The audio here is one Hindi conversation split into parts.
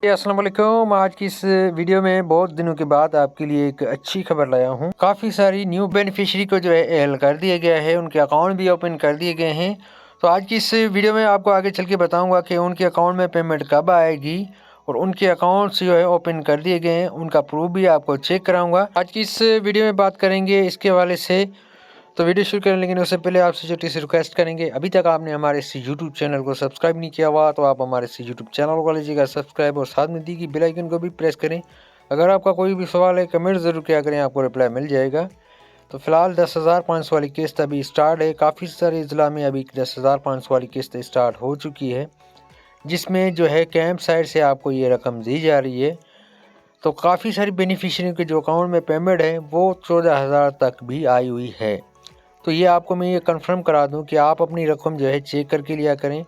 अस्सलाम वालेकुम। आज की इस वीडियो में बहुत दिनों के बाद आपके लिए एक अच्छी खबर लाया हूँ। काफ़ी सारी न्यू बेनिफिशियरी को जो है एल कर दिया गया है, उनके अकाउंट भी ओपन कर दिए गए हैं। तो आज की इस वीडियो में आपको आगे चल के बताऊँगा कि उनके अकाउंट में पेमेंट कब आएगी और उनके अकाउंट्स जो है ओपन कर दिए गए हैं, उनका प्रूफ भी आपको चेक कराऊँगा। आज की इस वीडियो में बात करेंगे इसके हवाले से। तो वीडियो शुरू करें, लेकिन उससे पहले आपसे छोटी सी रिक्वेस्ट करेंगे, अभी तक आपने हमारे इस यूट्यूब चैनल को सब्सक्राइब नहीं किया हुआ तो आप हमारे इस यूट्यूब चैनल को लीजिएगा सब्सक्राइब और साथ में दी गई बेल आइकन को भी प्रेस करें। अगर आपका कोई भी सवाल है कमेंट ज़रूर किया करें, आपको रिप्लाई मिल जाएगा। तो फिलहाल 10,500 वाली किस्त अभी स्टार्ट है। काफ़ी सारे ज़िला में अभी 10,500 वाली किस्त स्टार्ट हो चुकी है, जिसमें जो है कैंप साइड से आपको ये रकम दी जा रही है। तो काफ़ी सारी बेनिफिशियरी के जो अकाउंट में पेमेंट है वो 14,000 तक भी आई हुई है। तो ये आपको मैं ये कंफर्म करा दूं कि आप अपनी रकम जो है चेक करके लिया करें।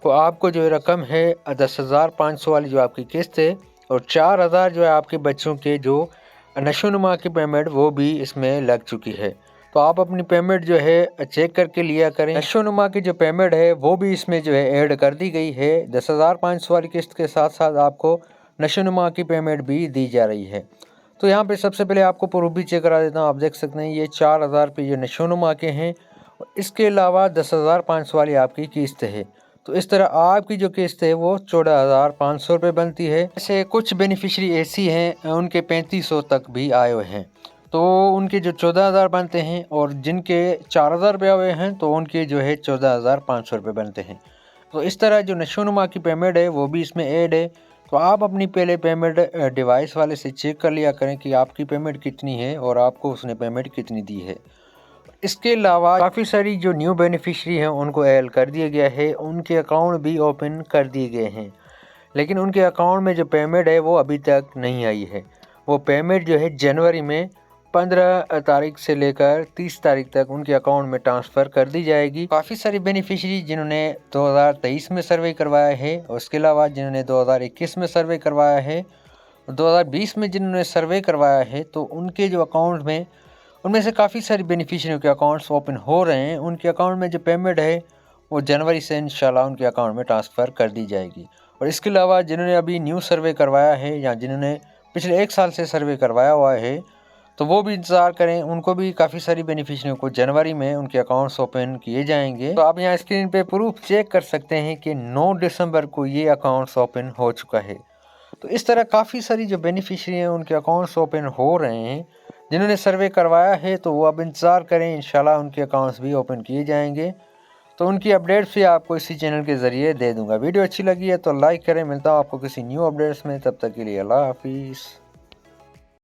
तो आपको जो रकम है 10,500 वाली जो आपकी किस्त है और 4,000 जो है आपके बच्चों के जो नशोनुमा की पेमेंट वो भी इसमें लग चुकी है। तो आप अपनी पेमेंट जो है चेक करके लिया करें। नशोनुमा की जो पेमेंट है वो भी इसमें जो है ऐड कर दी गई है। 10,500 वाली किस्त के साथ साथ आपको नशोनुमा की पेमेंट भी दी जा रही है। तो यहाँ पे सबसे पहले आपको प्रूफ भी चेक करा देता हूँ। आप देख सकते हैं ये 4,000 रुपये ये नशोनुमा के हैं और इसके अलावा 10,500 वाली आपकी किस्त है। तो इस तरह आपकी जो किस्त है वो 14,500 रुपये बनती है। ऐसे कुछ बेनिफिशरी ऐसी हैं उनके 3500 तक भी आए हुए हैं, तो उनके जो 14,000 बनते हैं और जिनके 4,000 रुपये हुए हैं तो उनके जो है 14,500 रुपये बनते हैं। तो इस तरह जो नशोनुमा की पेमेंट है वो भी इसमें ऐड है। तो आप अपनी पहले पेमेंट डिवाइस वाले से चेक कर लिया करें कि आपकी पेमेंट कितनी है और आपको उसने पेमेंट कितनी दी है। इसके अलावा काफ़ी सारी जो न्यू बेनिफिशरी हैं उनको ऐड कर दिया गया है, उनके अकाउंट भी ओपन कर दिए गए हैं, लेकिन उनके अकाउंट में जो पेमेंट है वो अभी तक नहीं आई है। वो पेमेंट जो है जनवरी में 15 तारीख से लेकर 30 तारीख तक उनके अकाउंट में ट्रांसफ़र कर दी जाएगी। काफ़ी सारी बेनिफिशरी जिन्होंने 2023 में सर्वे करवाया है और उसके अलावा जिन्होंने 2021 में सर्वे करवाया है और 2020 में जिन्होंने सर्वे करवाया है, तो उनके जो अकाउंट में उनमें से काफ़ी सारी बेनिफिशरियों के अकाउंट्स ओपन हो रहे हैं। उनके अकाउंट में जो पेमेंट है वो जनवरी से इंशाल्लाह उनके अकाउंट में ट्रांसफ़र कर दी जाएगी। और इसके अलावा जिन्होंने अभी न्यू सर्वे करवाया है या जिन्होंने पिछले 1 साल से सर्वे करवाया हुआ है, तो वो भी इंतज़ार करें, उनको भी काफ़ी सारी बेनिफिशरियों को जनवरी में उनके अकाउंट्स ओपन किए जाएंगे। तो आप यहाँ स्क्रीन पे प्रूफ चेक कर सकते हैं कि 9 दिसंबर को ये अकाउंट्स ओपन हो चुका है। तो इस तरह काफ़ी सारी जो बेनिफिशरी हैं उनके अकाउंट्स ओपन हो रहे हैं। जिन्होंने सर्वे करवाया है तो वो अब इंतज़ार करें, इंशाल्लाह उनके अकाउंट्स भी ओपन किए जाएंगे। तो उनकी अपडेट्स भी आपको इसी चैनल के ज़रिए दे दूंगा। वीडियो अच्छी लगी है तो लाइक करें। मिलता हूँ आपको किसी न्यू अपडेट्स में, तब तक के लिए अल्लाह हाफिज़।